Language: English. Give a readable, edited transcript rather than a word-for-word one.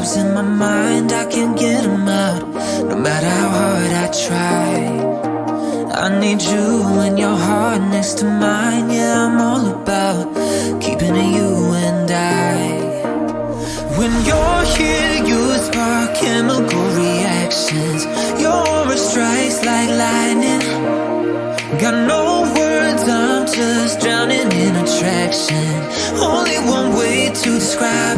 vibes in my mind, I can't get them out, no matter how hard I try. I need you and your heart next to mine. Yeah, I'm all about keeping it you and I. When you're here, you spark chemical reactions. Your aura strikes like lightning. Got no words, I'm just drowning in attraction. Only one way to describe